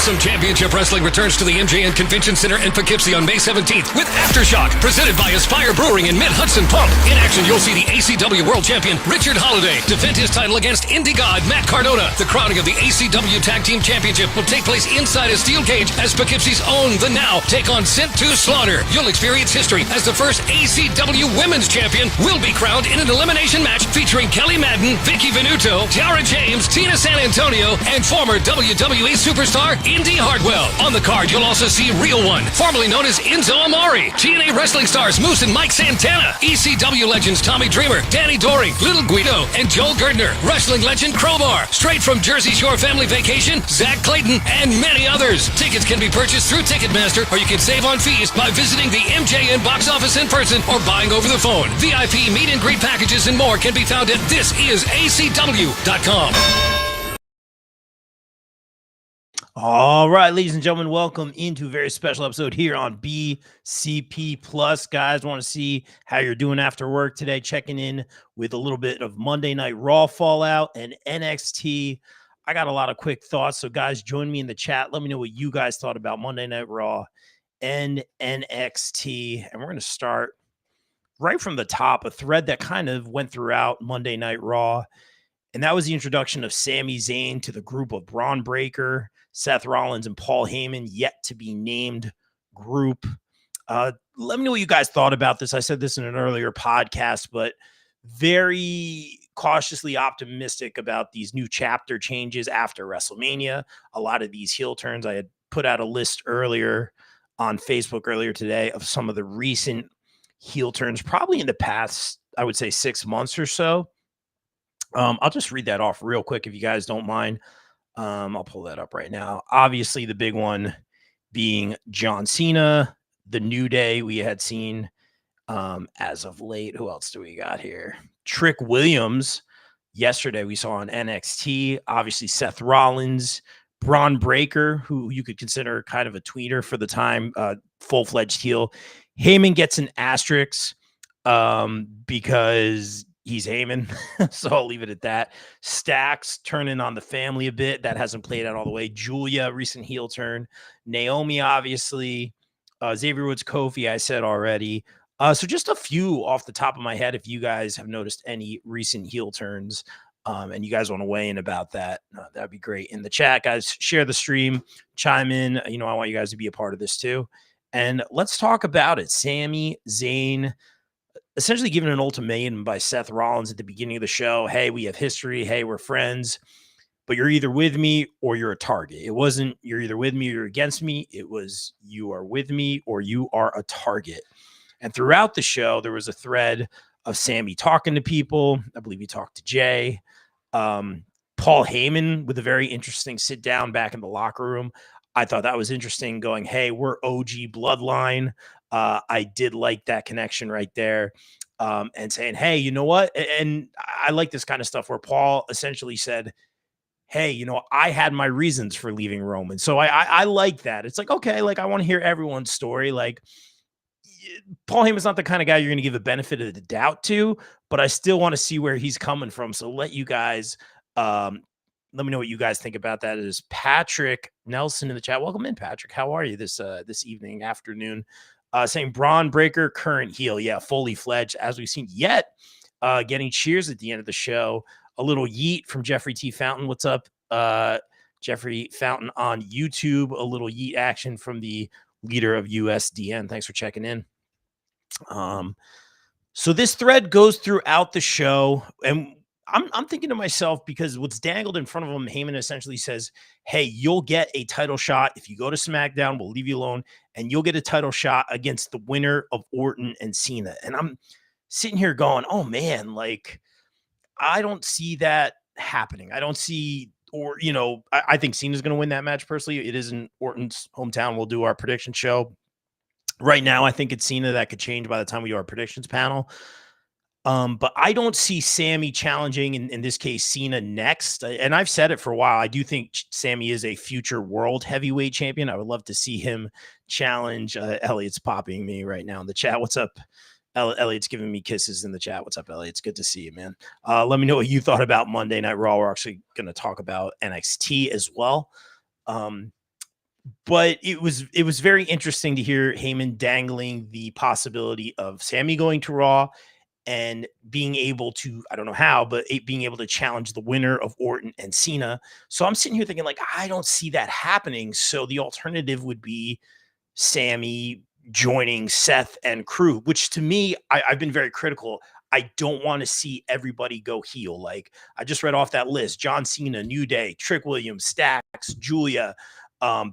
Awesome Championship Wrestling returns to the MJN Convention Center in Poughkeepsie on May 17th with Aftershock, presented by Aspire Brewing and Mid-Hudson Pump. In action, you'll see the ACW World Champion Richard Holliday defend his title against Indie God Matt Cardona. The crowning of the ACW Tag Team Championship will take place inside a steel cage as Poughkeepsie's own The Now take on Sent to Slaughter. You'll experience history as the first ACW Women's Champion will be crowned in an elimination match featuring Kelly Madden, Vicky Venuto, Tiara James, Tina San Antonio, and former WWE superstar Indy Hartwell. On the card, you'll also see Real One, formerly known as Enzo Amore, TNA wrestling stars Moose and Mike Santana, ECW legends Tommy Dreamer, Danny Doring, Little Guido, and Joel Gerdner, wrestling legend Crowbar, straight from Jersey Shore Family Vacation, Zach Clayton, and many others. Tickets can be purchased through Ticketmaster, or you can save on fees by visiting the MJN box office in person or buying over the phone. VIP meet and greet packages and more can be found at thisisacw.com. All right, ladies and gentlemen, welcome into a very special episode here on BCP Plus. Guys, want to see how you're doing after work today, checking in with a little bit of Monday Night Raw fallout and NXT. I got a lot of quick thoughts, so guys, join me in the chat. Let me know what you guys thought about Monday Night Raw and NXT. And we're going to start right from the top, a thread that kind of went throughout Monday Night Raw, and that was the introduction of Sami Zayn to the group of Braun Breaker, Seth Rollins, and Paul Heyman, yet to be named group. Let me know what you guys thought about this. I said this in an earlier podcast, but very cautiously optimistic about these new chapter changes after WrestleMania. A lot of these heel turns. I had put out a list earlier on Facebook earlier today of some of the recent heel turns, probably in the past, I would say 6 months or so. I'll just read that off real quick if you guys don't mind. I'll pull that up right now. Obviously, the big one being John Cena, the New Day we had seen as of late. Who else do we got here? Trick Williams. Yesterday we saw on NXT. Obviously, Seth Rollins, Braun Breaker, who you could consider kind of a tweener for the time, full-fledged heel. Heyman gets an asterisk because he's Heyman, so I'll leave it at that. Stacks turning on the family a bit. That hasn't played out all the way. Julia, recent heel turn. Naomi, obviously. Xavier Woods, Kofi, I said already. So just a few off the top of my head, if you guys have noticed any recent heel turns and you guys want to weigh in about that, that'd be great. In the chat, guys, share the stream, chime in. I want you guys to be a part of this too. And let's talk about it. Sami Zayn essentially given an ultimatum by Seth Rollins at the beginning of the show. Hey, we have history. Hey, we're friends, but you're either with me or you're a target. It wasn't you're either with me or you're against me. It was you are with me or you are a target. And throughout the show, there was a thread of Sami talking to people. I believe he talked to Jay. Paul Heyman with a very interesting sit down back in the locker room. I thought that was interesting, going, hey, we're OG bloodline. I did like that connection right there, and saying, hey, you know what? And I like this kind of stuff where Paul essentially said, hey, I had my reasons for leaving Roman. So I like that. It's like, okay, like I want to hear everyone's story. Like Paul Heyman's not the kind of guy you're going to give the benefit of the doubt to, but I still want to see where he's coming from. So let you guys, let me know what you guys think about that. It is Patrick Nelson in the chat. Welcome in, Patrick. How are you this evening, afternoon? Saying Braun Breaker, current heel. Yeah, fully fledged, as we've seen. Yet, getting cheers at the end of the show. A little yeet from Jeffrey T. Fountain. What's up, Jeffrey Fountain on YouTube? A little yeet action from the leader of USDN. Thanks for checking in. So this thread goes throughout the show, and I'm thinking to myself, because what's dangled in front of him, Heyman essentially says, hey, you'll get a title shot if you go to SmackDown. We'll leave you alone, and you'll get a title shot against the winner of Orton and Cena. And I'm sitting here going, oh, man, like, I don't see that happening. I don't see, or, I think Cena's going to win that match personally. It isn't Orton's hometown. We'll do our prediction show. Right now, I think it's Cena. That could change by the time we do our predictions panel. But I don't see Sami challenging, in this case, Cena next. And I've said it for a while. I do think Sami is a future world heavyweight champion. I would love to see him challenge. Elliot's popping me right now in the chat. What's up? Elliot's giving me kisses in the chat. What's up, Elliot? It's good to see you, man. Let me know what you thought about Monday Night Raw. We're actually going to talk about NXT as well. But it was very interesting to hear Heyman dangling the possibility of Sammy going to Raw and being able to, I don't know how, but being able to challenge the winner of Orton and Cena. So I'm sitting here thinking, like, I don't see that happening. So the alternative would be Sammy joining Seth and crew, which to me, I've been very critical. I don't want to see everybody go heel. Like I just read off that list: John Cena, New Day, Trick Williams, Stacks, Julia,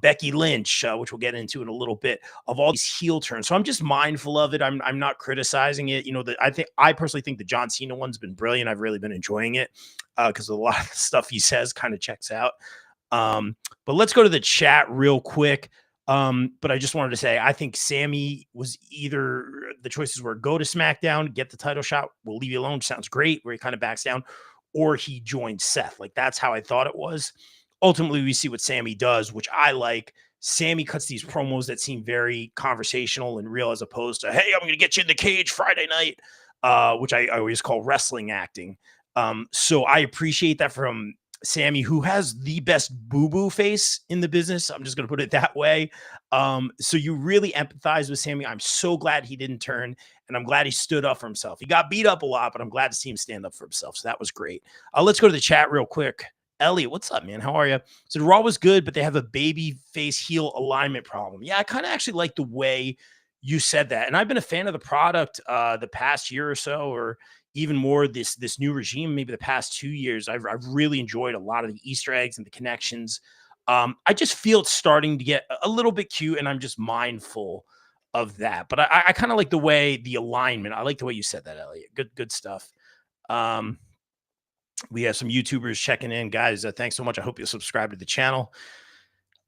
Becky Lynch, which we'll get into in a little bit, of all these heel turns. So I'm just mindful of it. I'm not criticizing it. You know, that I personally think the John Cena one's been brilliant. I've really been enjoying it because a lot of the stuff he says kind of checks out. But let's go to the chat real quick. But I just wanted to say, I think Sammy was either the choices were go to SmackDown, get the title shot, we'll leave you alone. Sounds great, where he kind of backs down, or he joined Seth. Like that's how I thought it was. Ultimately, we see what Sammy does, which I like. Sammy cuts these promos that seem very conversational and real, as opposed to, hey, I'm going to get you in the cage Friday night, which I always call wrestling acting. So I appreciate that from Sammy, who has the best boo-boo face in the business. I'm just going to put it that way. So you really empathize with Sammy. I'm so glad he didn't turn, and I'm glad he stood up for himself. He got beat up a lot, but I'm glad to see him stand up for himself. So that was great. Let's go to the chat real quick. Elliot, what's up, man? How are you? So Raw was good, but they have a baby face heel alignment problem. Yeah, I kind of actually like the way you said that. And I've been a fan of the product the past year or so, or even more this new regime, maybe the past 2 years. I've really enjoyed a lot of the Easter eggs and the connections. I just feel it's starting to get a little bit cute, and I'm just mindful of that. But I kind of like the way the alignment. I like the way you said that, Elliot. Good stuff. We have some YouTubers checking in, guys. Thanks so much. I hope you subscribe to the channel.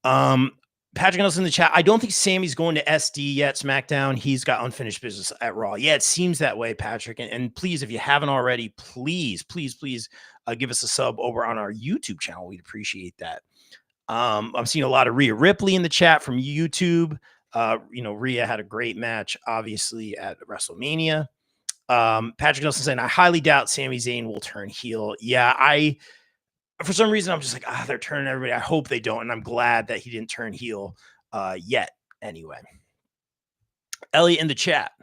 Patrick Nelson in the chat. I don't think Sammy's going to SD yet. SmackDown. He's got unfinished business at Raw. Yeah, it seems that way, Patrick. And please, if you haven't already, please give us a sub over on our YouTube channel. We'd appreciate that. I'm seeing a lot of Rhea Ripley in the chat from YouTube. Rhea had a great match, obviously, at WrestleMania. Patrick Nelson saying, I highly doubt Sami Zayn will turn heel. Yeah, for some reason, I'm just like, they're turning everybody. I hope they don't. And I'm glad that he didn't turn heel yet. Anyway, Elliot in the chat.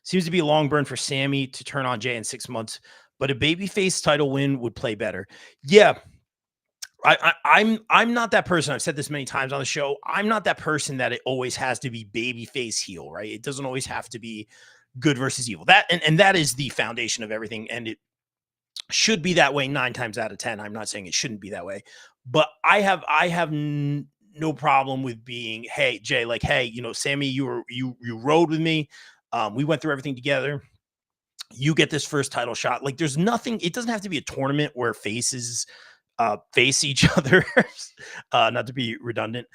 Seems to be a long burn for Sammy to turn on Jay in 6 months, but a babyface title win would play better. Yeah. I'm not that person. I've said this many times on the show. I'm not that person that it always has to be babyface heel, right? It doesn't always have to be good versus evil. That and that is the foundation of everything, and it should be that way 9 times out of 10. I'm not saying it shouldn't be that way, but I have no problem with being, hey Jay, like, hey, Sammy, you rode with me. We went through everything together. You get this first title shot. Like, there's nothing. It doesn't have to be a tournament where faces face each other. Not to be redundant,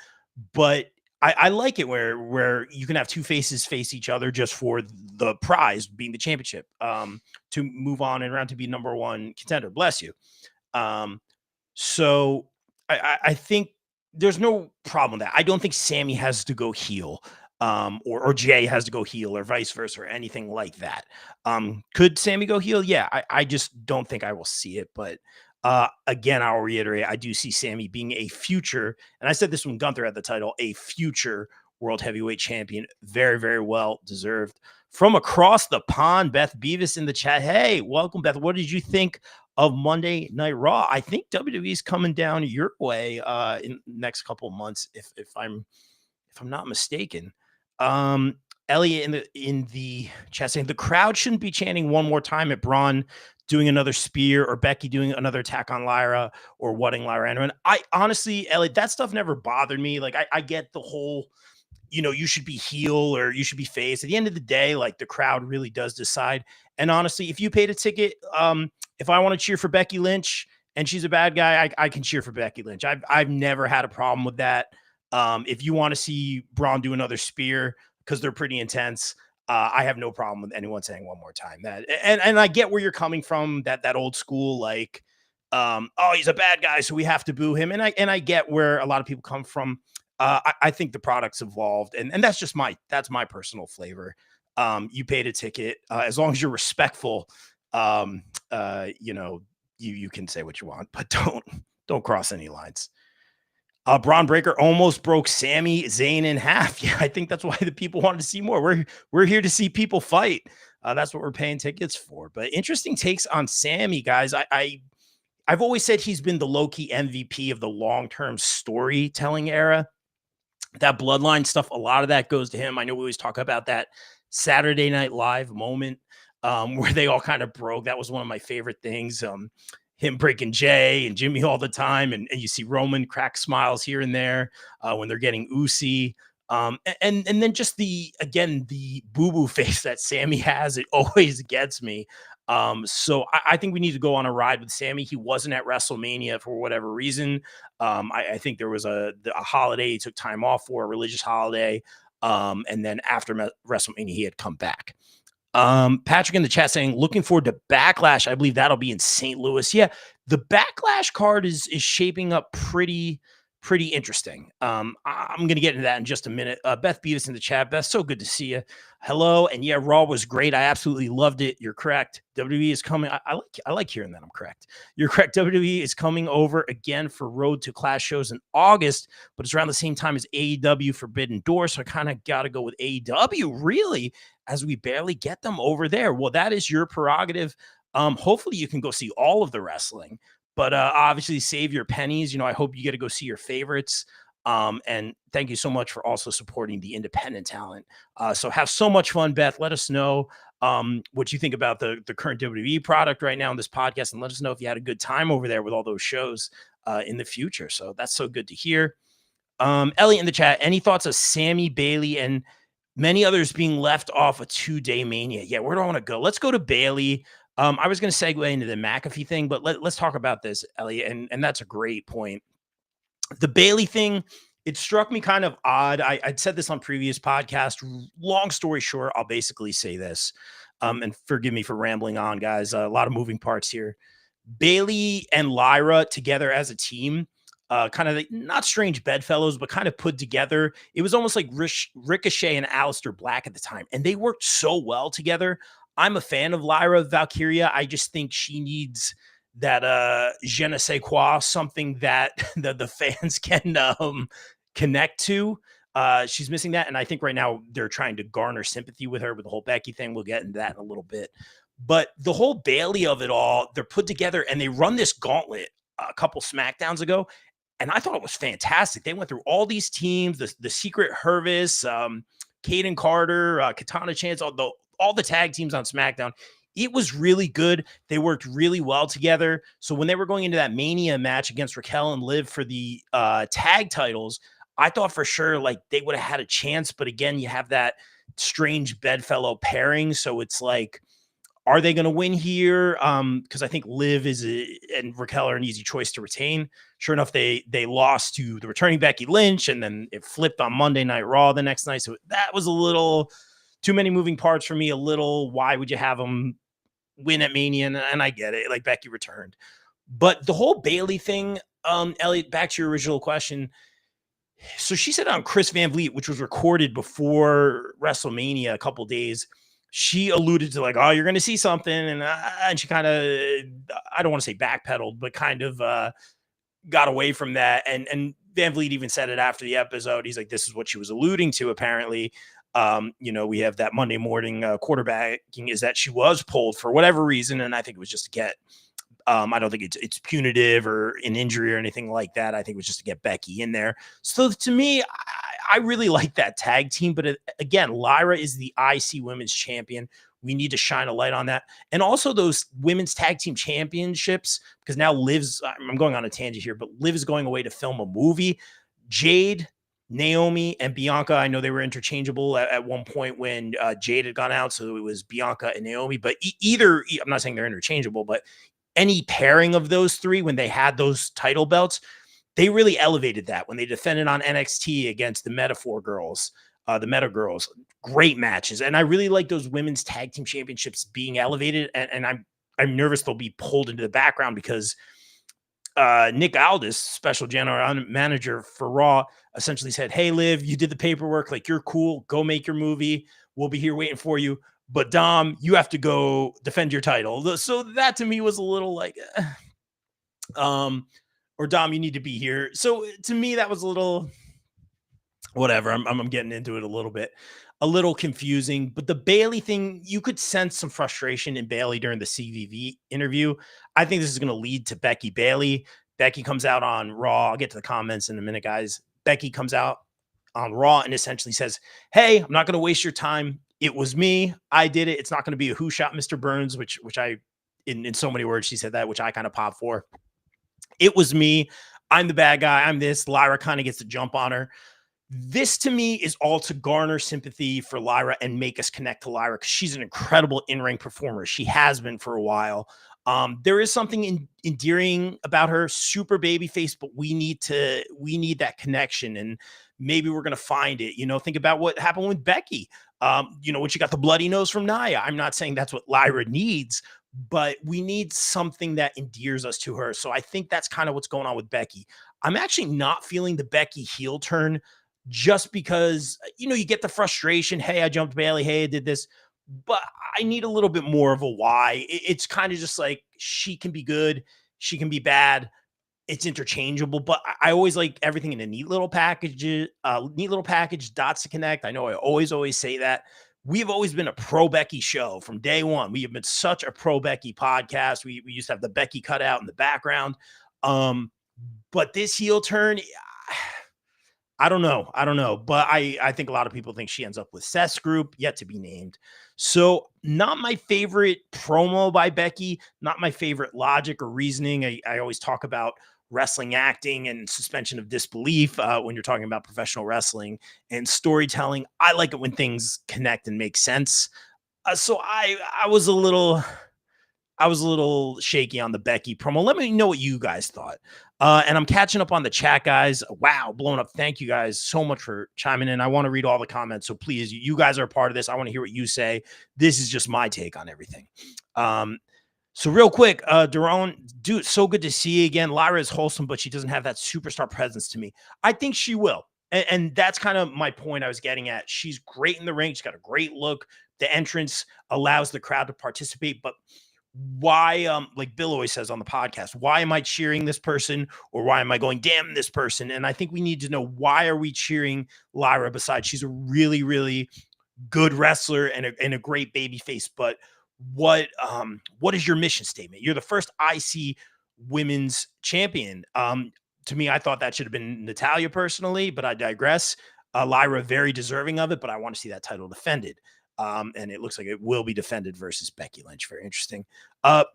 but I like it where you can have two faces face each other just for the prize being the championship, to move on and around to be number one contender. Bless you. So I think there's no problem with that. I don't think Sammy has to go heel, or Jay has to go heel, or vice versa, or anything like that. Could Sammy go heel? Yeah, I just don't think I will see it, but again, I'll reiterate, I do see Sammy being a future, and I said this when Gunther had the title, a future world heavyweight champion. Very, very well deserved. From across the pond, Beth Beavis in the chat. Hey, welcome, Beth. What did you think of Monday Night Raw? I think WWE's coming down your way in the next couple of months, if I'm not mistaken. Elliot in the chat saying the crowd shouldn't be chanting one more time at Braun doing another spear, or Becky doing another attack on Lyra, or whatting Lyra Anderson. I honestly, Elliot, that stuff never bothered me. Like, I get the whole, you should be heel or you should be face. At the end of the day, like, the crowd really does decide. And honestly, if you paid a ticket, if I want to cheer for Becky Lynch and she's a bad guy, I can cheer for Becky Lynch. I've never had a problem with that. If you want to see Braun do another spear because they're pretty intense, I have no problem with anyone saying one more time that. And I get where you're coming from, that old school, like, oh, he's a bad guy, so we have to boo him. And I get where a lot of people come from. I think the product's evolved, and that's just that's my personal flavor. You paid a ticket, as long as you're respectful. You can say what you want, but don't cross any lines. Braun Breaker almost broke Sami Zayn in half. Yeah, I think that's why the people wanted to see more. We're here to see people fight. That's what we're paying tickets for. But interesting takes on Sami, guys. I've always said he's been the low-key MVP of the long-term storytelling era. That bloodline stuff, a lot of that goes to him. I know we always talk about that Saturday Night Live moment where they all kind of broke. That was one of my favorite things. Him breaking Jay and Jimmy all the time. And you see Roman crack smiles here and there when they're getting Usi. And then just the boo-boo face that Sami has, it always gets me. So I think we need to go on a ride with Sami. He wasn't at WrestleMania for whatever reason. I think there was a holiday he took time off for, a religious holiday. And then after WrestleMania, he had come back. Patrick in the chat saying, looking forward to Backlash. I believe that'll be in St. Louis. Yeah, the Backlash card is shaping up pretty interesting. I'm going to get into that in just a minute. Beth Beavis in the chat. Beth, so good to see you. Hello. And yeah, Raw was great. I absolutely loved it. You're correct. WWE is coming. I like hearing that I'm correct. You're correct. WWE is coming over again for Road to Clash shows in August, but it's around the same time as AEW Forbidden Door. So I kind of got to go with AEW, really, as we barely get them over there. Well, that is your prerogative. Hopefully you can go see all of the wrestling. But obviously, save your pennies. I hope you get to go see your favorites. And thank you so much for also supporting the independent talent. So have so much fun, Beth. Let us know what you think about the current WWE product right now in this podcast. And let us know if you had a good time over there with all those shows in the future. So that's so good to hear. Elliot in the chat, any thoughts of Sami, Bayley, and many others being left off a 2-day Mania? Yeah, where do I want to go? Let's go to Bayley. I was going to segue into the McAfee thing, but let's talk about this, Elliot, and that's a great point. The Bayley thing, it struck me kind of odd. I'd said this on previous podcasts. Long story short, I'll basically say this, and forgive me for rambling on, guys. A lot of moving parts here. Bayley and Lyra together as a team, kind of not strange bedfellows, but kind of put together. It was almost like Ricochet and Aleister Black at the time, and they worked so well together. I'm a fan of Lyra Valkyria. I just think she needs that je ne sais quoi, something that the fans can connect to. She's missing that. And I think right now they're trying to garner sympathy with her with the whole Becky thing. We'll get into that in a little bit. But the whole Bayley of it all, they're put together and they run this gauntlet a couple Smackdowns ago. And I thought it was fantastic. They went through all these teams, the Secret Hervis, Kaden Carter, Katana Chance, all the tag teams on SmackDown. It was really good. They worked really well together. So when they were going into that Mania match against Raquel and Liv for the tag titles, I thought for sure like they would have had a chance. But again, you have that strange bedfellow pairing. So it's like, are they going to win here? Because I think Liv and Raquel are an easy choice to retain. Sure enough, they lost to the returning Becky Lynch, and then it flipped on Monday Night Raw the next night. So that was a little too many moving parts for me. Why would you have them win at Mania? And I get it. Like Becky returned. But the whole Bayley thing, Elliot, back to your original question. So she said on Chris Van Vliet, which was recorded before WrestleMania a couple days, she alluded to like, oh, you're going to see something. And she kind of, I don't want to say backpedaled, but kind of got away from that. And Van Vliet even said it after the episode. He's like, this is what she was alluding to, apparently. We have that Monday morning quarterbacking is that she was pulled for whatever reason. And I think it was just to get, I don't think it's punitive or an injury or anything like that. I think it was just to get Becky in there. So to me, I really like that tag team. But again, Lyra is the IC Women's Champion. We need to shine a light on that. And also those women's tag team championships, because now Liv's, I'm going on a tangent here, but Liv is going away to film a movie. Jade, Naomi, and Bianca, I know they were interchangeable at one point when Jade had gone out. So it was Bianca and Naomi. But either, I'm not saying they're interchangeable, but any pairing of those three when they had those title belts, they really elevated that when they defended on NXT against the Meta Girls. Great matches. And I really like those women's tag team championships being elevated. And I'm nervous they'll be pulled into the background because Nick Aldis, special general manager for Raw, essentially said, hey, Liv, you did the paperwork. Like, you're cool. Go make your movie. We'll be here waiting for you. But Dom, you have to go defend your title. So that to me was a little like, or Dom, you need to be here. So to me, that was a little whatever. I'm getting into it a little confusing. But the Bailey thing, you could sense some frustration in Bailey during the CVV interview. I think this is going to lead to Becky Bailey. Becky comes out on Raw. I'll get to the comments in a minute, guys. Becky comes out on Raw and essentially says, "Hey, I'm not going to waste your time. It was me. I did it. It's not going to be a who shot Mr. Burns," which I, in so many words, she said that, which I kind of popped for. It was me. I'm the bad guy. I'm this. Lyra kind of gets to jump on her. This to me is all to garner sympathy for Lyra and make us connect to Lyra because she's an incredible in-ring performer. She has been for a while. There is something endearing about her, super baby face, but we need that connection, and maybe we're gonna find it. Think about what happened with Becky. When she got the bloody nose from Nia. I'm not saying that's what Lyra needs, but we need something that endears us to her. So I think that's kind of what's going on with Becky. I'm actually not feeling the Becky heel turn just because, you get the frustration. Hey, I jumped Bailey. Hey, I did this. But I need a little bit more of a why. It's kind of just like she can be good. She can be bad. It's interchangeable, but I always like everything in a neat little package, dots to connect. I know I always say that. We've always been a pro Becky show from day one. We have been such a pro Becky podcast. We used to have the Becky cutout in the background. But this heel turn, I don't know. But I think a lot of people think she ends up with Seth's group, yet to be named. So not my favorite promo by Becky, not my favorite logic or reasoning. I always talk about wrestling acting and suspension of disbelief when you're talking about professional wrestling and storytelling. I like it when things connect and make sense. So I was a little shaky on the Becky promo. Let me know what you guys thought. And I'm catching up on the chat, guys. Wow, blown up. Thank you guys so much for chiming in. I want to read all the comments. So please, you guys are a part of this. I want to hear what you say. This is just my take on everything. So real quick, Daron, dude, so good to see you again. Lyra is wholesome, but she doesn't have that superstar presence to me. I think she will. And that's kind of my point I was getting at. She's great in the ring. She's got a great look. The entrance allows the crowd to participate, but why, like Bill always says on the podcast, why am I cheering this person or why am I going, damn this person? And I think we need to know, why are we cheering Lyra besides she's a really, really good wrestler and a great baby face, but what is your mission statement? You're the first IC women's champion. To me, I thought that should have been Natalya personally, but I digress. Lyra, very deserving of it, but I want to see that title defended. And it looks like it will be defended versus Becky Lynch. Very interesting.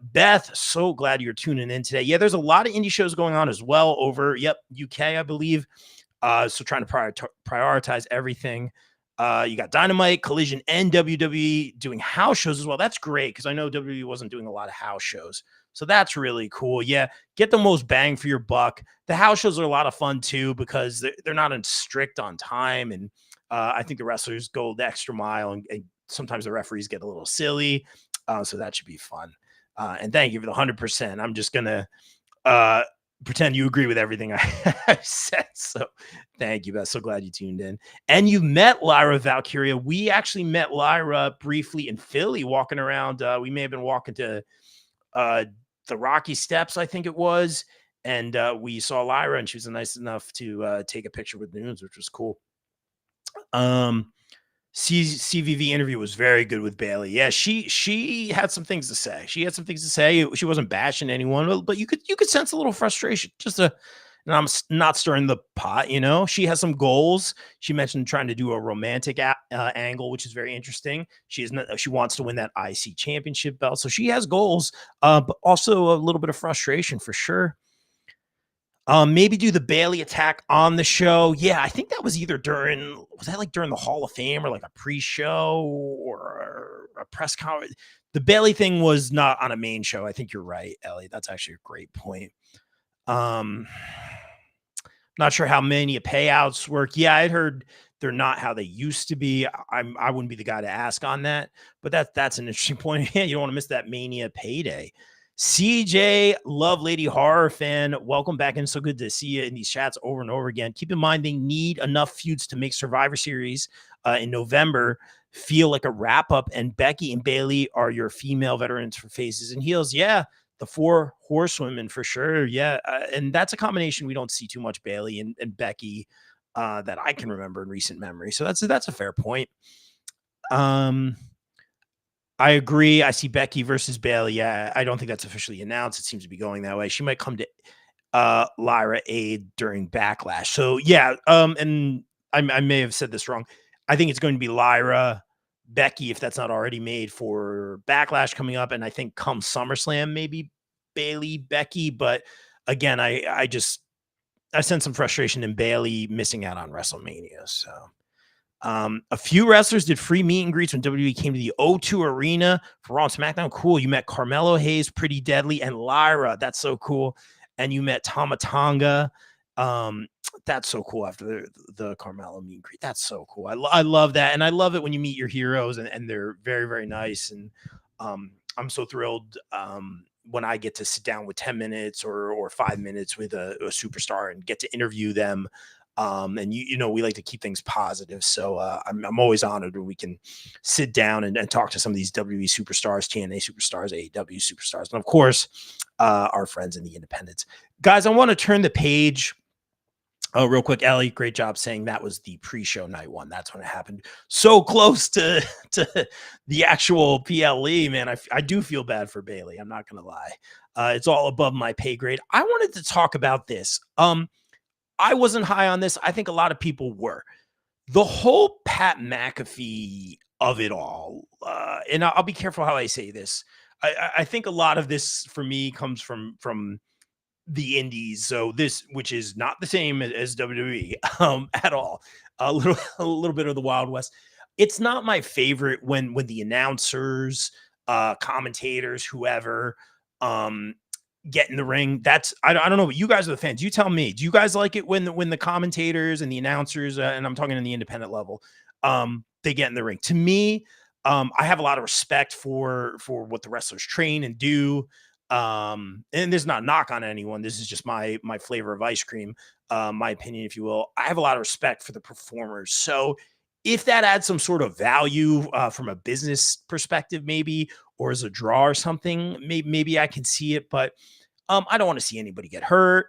Beth, so glad you're tuning in today. Yeah, there's a lot of indie shows going on as well over, UK, I believe. So trying to prioritize everything. You got Dynamite, Collision, and WWE doing house shows as well. That's great because I know WWE wasn't doing a lot of house shows. So that's really cool. Yeah, get the most bang for your buck. The house shows are a lot of fun too because they're not strict on time. And I think the wrestlers go the extra mile and sometimes the referees get a little silly. So that should be fun. And thank you for the 100%. I'm just going to pretend you agree with everything I said. So thank you, Beth. So glad you tuned in. And you met Lyra Valkyria. We actually met Lyra briefly in Philly walking around. We may have been walking to the Rocky Steps, I think it was. And we saw Lyra and she was nice enough to take a picture with Nunes, which was cool. CVV interview was very good with Bailey. Yeah, she had some things to say. She wasn't bashing anyone, but you could sense a little frustration. And I'm not stirring the pot, She has some goals. She mentioned trying to do a romantic angle, which is very interesting. She wants to win that IC championship belt, so she has goals, but also a little bit of frustration for sure. Maybe do the Bailey attack on the show. Yeah, I think that was either during the Hall of Fame or like a pre-show or a press conference. The Bailey thing was not on a main show. I think you're right, Ellie. That's actually a great point. Not sure how many payouts work. Yeah, I'd heard they're not how they used to be. I wouldn't be the guy to ask on that, but that's an interesting point. Yeah, you don't want to miss that Mania payday. CJ, Love Lady Horror fan, welcome back in. So good to see you in these chats over and over again. Keep in mind, they need enough feuds to make Survivor Series in November feel like a wrap-up, and Becky and Bailey are your female veterans for faces and heels. Yeah, the 4 horsewomen for sure. Yeah. And that's a combination we don't see too much, Bailey and Becky, that I can remember in recent memory. So that's a fair point. I agree. I see Becky versus Bailey. Yeah, I don't think that's officially announced. It seems to be going that way. She might come to Lyra aid during Backlash. So yeah, and I may have said this wrong. I think it's going to be Lyra, Becky, if that's not already made for Backlash coming up, and I think come SummerSlam, maybe Bailey, Becky. But again, I sense some frustration in Bailey missing out on WrestleMania. So a few wrestlers did free meet and greets when WWE came to the O2 Arena for Raw and SmackDown. Cool. You met Carmelo Hayes, Pretty Deadly, and Lyra. That's so cool. And you met Tama Tonga. That's so cool after the Carmelo meet and greet. That's so cool. I love that. And I love it when you meet your heroes and they're very, very nice. And I'm so thrilled when I get to sit down with 10 minutes or 5 minutes with a superstar and get to interview them. And you know, we like to keep things positive. So I'm always honored when we can sit down and talk to some of these WWE superstars, TNA superstars, AEW superstars, and of course, our friends in the independents. Guys, I want to turn the page. Oh, real quick, Ellie, great job saying that was the pre-show night one. That's when it happened. So close to the actual PLE, man. I do feel bad for Bailey. I'm not going to lie. It's all above my pay grade. I wanted to talk about this. I wasn't high on this. I think a lot of people were. The whole Pat McAfee of it all, and I'll be careful how I say this. I think a lot of this for me comes from the indies. So this, which is not the same as WWE at all. A little bit of the Wild West. It's not my favorite when the announcers, commentators, whoever, get in the ring. That's I don't know, but you guys are the fans. You tell me. Do you guys like it when the commentators and the announcers, and I'm talking in the independent level, they get in the ring? To me, I have a lot of respect for what the wrestlers train and do. And there's not a knock on anyone. This is just my flavor of ice cream, my opinion, if you will. I have a lot of respect for the performers. So if that adds some sort of value from a business perspective, maybe, or as a draw or something, maybe I can see it. But I don't want to see anybody get hurt.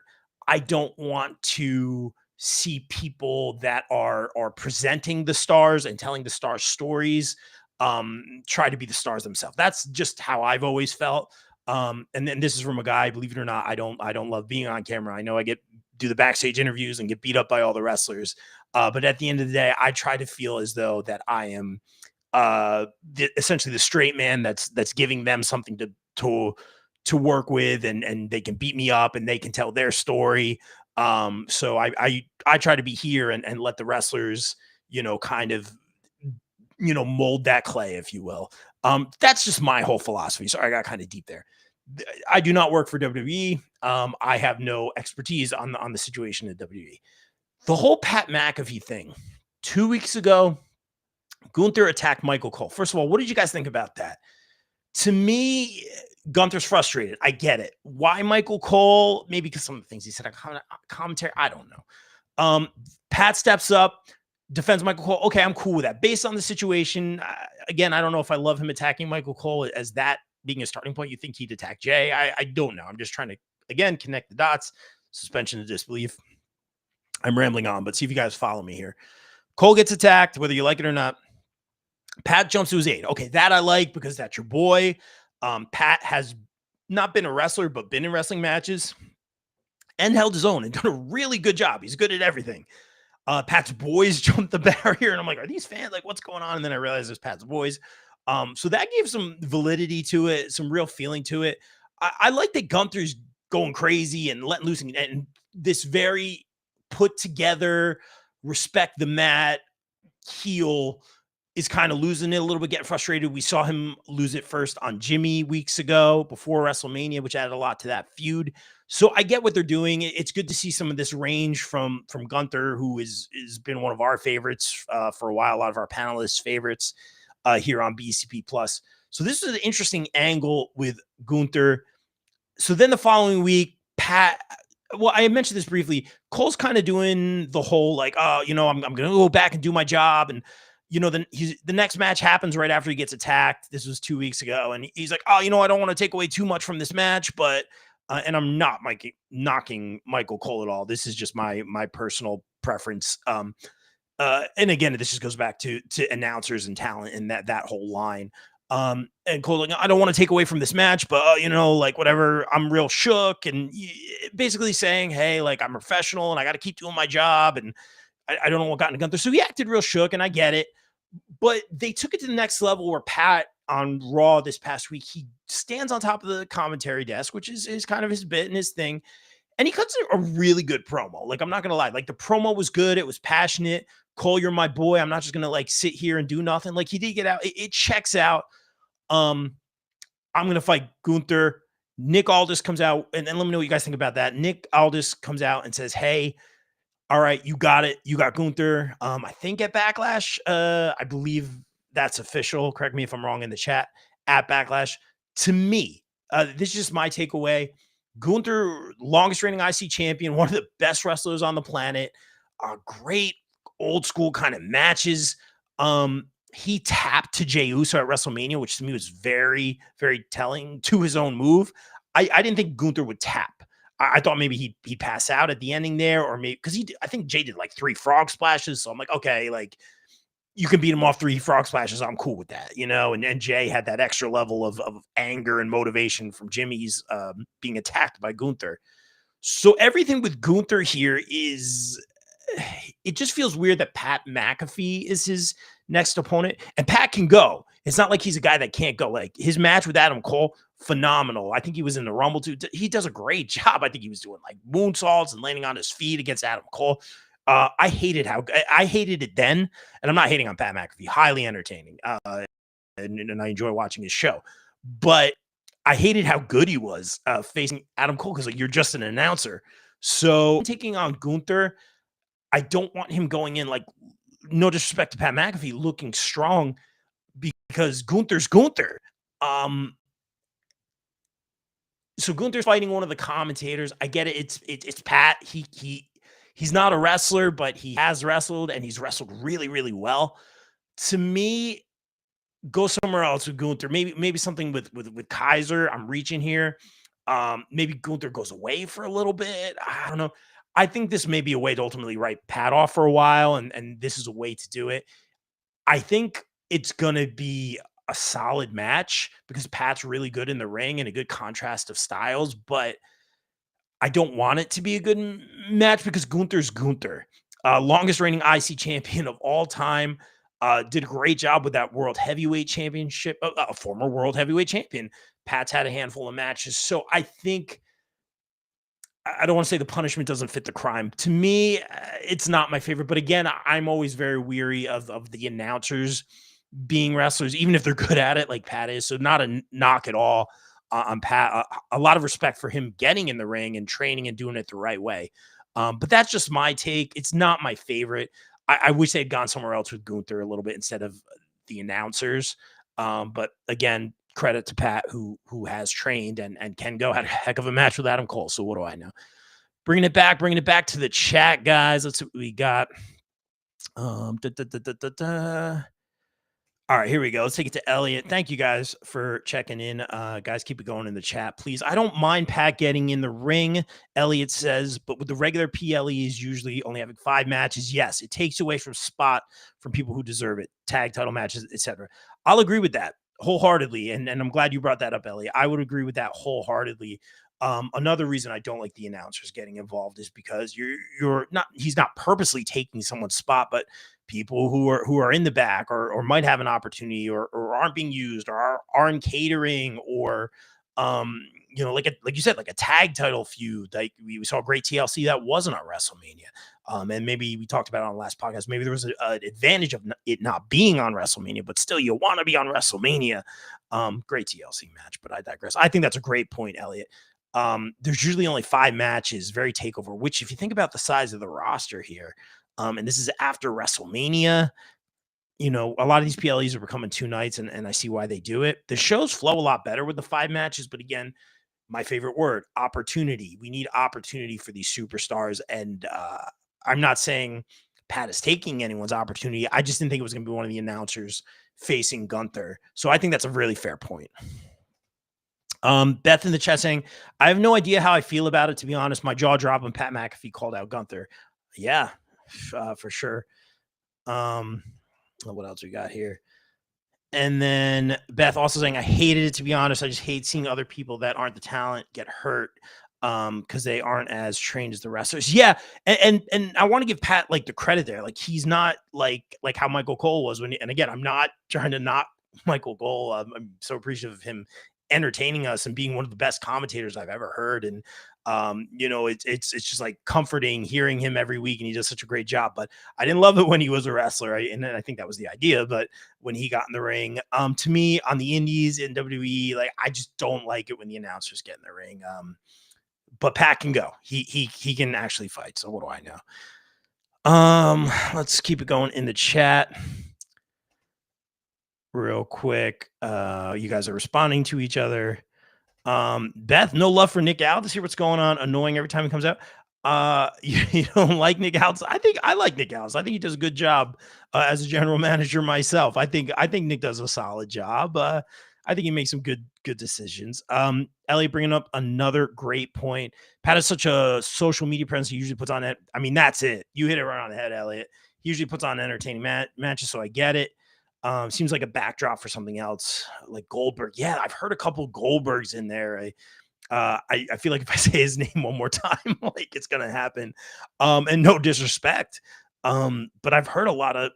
I don't want to see people that are presenting the stars and telling the stars stories try to be the stars themselves. That's just how I've always felt. And then this is from a guy, believe it or not, I don't love being on camera. I know I do the backstage interviews and get beat up by all the wrestlers. But at the end of the day, I try to feel as though that I am essentially the straight man that's giving them something to work with, and they can beat me up and they can tell their story. So I try to be here and let the wrestlers, kind of, mold that clay, if you will. That's just my whole philosophy. Sorry, I got kind of deep there. I do not work for WWE. I have no expertise on the situation at WWE. The whole Pat McAfee thing 2 weeks ago, Gunther attacked Michael Cole. First of all, what did you guys think about that? To me, Gunther's frustrated. I get it. Why Michael Cole? Maybe because some of the things he said on commentary. I don't know. Pat steps up, defends Michael Cole. Okay, I'm cool with that. Based on the situation, again, I don't know if I love him attacking Michael Cole as that being a starting point. You think he'd attack Jay? I don't know. I'm just trying to, again, connect the dots. Suspension of disbelief. I'm rambling on, but see if you guys follow me here. Cole gets attacked, whether you like it or not. Pat jumps to his aid. Okay, that I like because that's your boy. Pat has not been a wrestler, but been in wrestling matches and held his own and done a really good job. He's good at everything. Pat's boys jumped the barrier, and I'm like, are these fans? Like, what's going on? And then I realized it's Pat's boys. So that gave some validity to it, some real feeling to it. I like that Gunther's going crazy and letting loose, and this very put together, respect the mat heel is kind of losing it a little bit, getting frustrated. We saw him lose it first on Jimmy weeks ago before WrestleMania, which added a lot to that feud. So I get what they're doing. It's good to see some of this range from Gunther, who has been one of our favorites for a while, a lot of our panelists' favorites here on BCP Plus. So this is an interesting angle with Gunther. So then the following week, Pat, well, I mentioned this briefly. Cole's kind of doing the whole like, I'm going to go back and do my job. And, then the next match happens right after he gets attacked. This was 2 weeks ago, and he's like, "Oh, I don't want to take away too much from this match, but," and I'm not knocking Michael Cole at all. This is just my personal preference. And again, this just goes back to announcers and talent and that whole line. And Cole, like, I don't want to take away from this match, but like whatever, I'm real shook, and basically saying, hey, like I'm professional and I got to keep doing my job, and I don't know what got into Gunther. So he acted real shook, and I get it. But they took it to the next level where Pat on Raw this past week, he stands on top of the commentary desk, which is kind of his bit and his thing. And he cuts a really good promo. Like, I'm not going to lie. Like, the promo was good. It was passionate. Cole, you're my boy. I'm not just going to like sit here and do nothing. Like, he did get out. It checks out. I'm going to fight Gunther. Nick Aldis comes out. And let me know what you guys think about that. Nick Aldis comes out and says, hey, all right, you got it. You got Gunther. I think at Backlash, I believe that's official. Correct me if I'm wrong in the chat. At Backlash, to me, this is just my takeaway. Gunther, longest reigning IC champion, one of the best wrestlers on the planet. Great old school kind of matches. He tapped to Jey Uso at WrestleMania, which to me was very, very telling to his own move. I didn't think Gunther would tap. I thought maybe he'd pass out at the ending there, or maybe because I think Jay did like 3 frog splashes. So I'm like, okay, like you can beat him off 3 frog splashes. I'm cool with that, and Jay had that extra level of anger and motivation from Jimmy's being attacked by Gunther. So everything with Gunther here it just feels weird that Pat McAfee is his next opponent, and Pat can go. It's not like he's a guy that can't go. Like his match with Adam Cole, phenomenal. I think he was in the Rumble too. He does a great job. I think he was doing like moonsaults and landing on his feet against Adam Cole. I hated it then, and I'm not hating on Pat McAfee. Highly entertaining, and I enjoy watching his show. But I hated how good he was facing Adam Cole because like you're just an announcer. So taking on Gunther, I don't want him going in like, no disrespect to Pat McAfee, looking strong because Gunther's Gunther. So Gunther's fighting one of the commentators. I get it. It's Pat. He's not a wrestler, but he has wrestled and he's wrestled really, really well. To me, go somewhere else with Gunther. Maybe something with Kaiser. I'm reaching here. Maybe Gunther goes away for a little bit. I don't know. I think this may be a way to ultimately write Pat off for a while, and this is a way to do it. I think it's going to be a solid match because Pat's really good in the ring and a good contrast of styles, but I don't want it to be a good match because Gunther's Gunther. Longest reigning IC champion of all time. Did a great job with that World Heavyweight Championship, a former World Heavyweight Champion. Pat's had a handful of matches. So I think, I don't want to say the punishment doesn't fit the crime. To me, it's not my favorite. But again, I'm always very weary of the announcers being wrestlers, even if they're good at it, like Pat is. So not a knock at all on Pat. A lot of respect for him getting in the ring and training and doing it the right way. But that's just my take. It's not my favorite. I wish they'd gone somewhere else with Gunther a little bit instead of the announcers. But again, credit to Pat who has trained and can go. Had a heck of a match with Adam Cole. So what do I know? Bringing it back to the chat, guys. Let's see what we got. All right, here we go. Let's take it to Elliot. Thank you guys for checking in. Guys, keep it going in the chat, please. I don't mind Pat getting in the ring, Elliot says, but with the regular PLEs usually only having 5 matches, yes, it takes away from spot from people who deserve it, tag title matches, etc. I'll agree with that wholeheartedly, and I'm glad you brought that up, Elliot. I would agree with that wholeheartedly. Another reason I don't like the announcers getting involved is because he's not purposely taking someone's spot, but people who are in the back or might have an opportunity or aren't being used or aren't catering or like you said, like a tag title feud. Like we saw great TLC that wasn't on WrestleMania. And maybe we talked about it on the last podcast. Maybe there was an advantage of it not being on WrestleMania, but still you want to be on WrestleMania. Great TLC match, but I digress. I think that's a great point, Elliot. There's usually only 5 matches, very takeover, which if you think about the size of the roster here, and this is after WrestleMania, a lot of these PLEs are becoming 2 nights, and I see why they do it. The shows flow a lot better with the 5 matches, but again, my favorite word, opportunity. We need opportunity for these superstars, and I'm not saying Pat is taking anyone's opportunity. I just didn't think it was going to be one of the announcers facing Gunther. So I think that's a really fair point. Beth in the chat saying, I have no idea how I feel about it, to be honest. My jaw dropped when Pat McAfee called out Gunther. Yeah, for sure. What else we got here? And then Beth also saying, I hated it, to be honest. I just hate seeing other people that aren't the talent get hurt because they aren't as trained as the wrestlers. Yeah, and I want to give Pat like the credit there. Like he's not like how Michael Cole was when. And again, I'm not trying to knock Michael Cole. I'm so appreciative of him entertaining us and being one of the best commentators I've ever heard. And it's just like comforting hearing him every week, and he does such a great job. But I didn't love it when he was a wrestler, and I think that was the idea. But when he got in the ring, to me on the indies in WWE, like I just don't like it when the announcers get in the ring. But Pat can go. He can actually fight. So what do I know? Let's keep it going in the chat real quick. You guys are responding to each other. Beth, no love for Nick Aldis here. What's going on? Annoying every time he comes out. You don't like Nick Aldis? I think I like Nick Aldis. I think he does a good job as a general manager myself. I think Nick does a solid job. I think he makes some good decisions. Elliot bringing up another great point. Pat is such a social media presence. He usually puts on it. I mean, that's it. You hit it right on the head, Elliot. He usually puts on entertaining matches, so I get it. Seems like a backdrop for something else, like Goldberg. Yeah, I've heard a couple Goldbergs in there. I feel like if I say his name one more time, like it's gonna happen. And no disrespect, but I've heard a lot of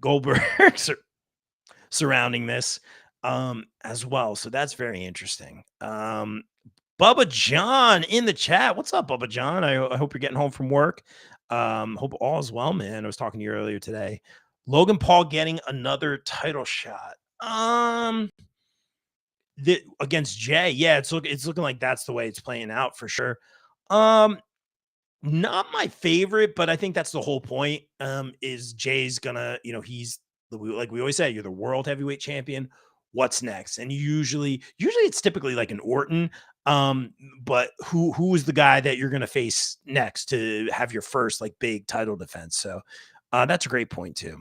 Goldbergs surrounding this as well. So that's very interesting. Bubba John in the chat. What's up, Bubba John? I hope you're getting home from work. Hope all is well, man. I was talking to you earlier today. Logan Paul getting another title shot. Against Jay. Yeah, it's looking like that's the way it's playing out for sure. Not my favorite, but I think that's the whole point. Is Jay's gonna, he's like we always say, you're the world heavyweight champion. What's next? And usually it's typically like an Orton. But who is the guy that you're gonna face next to have your first like big title defense? So that's a great point too.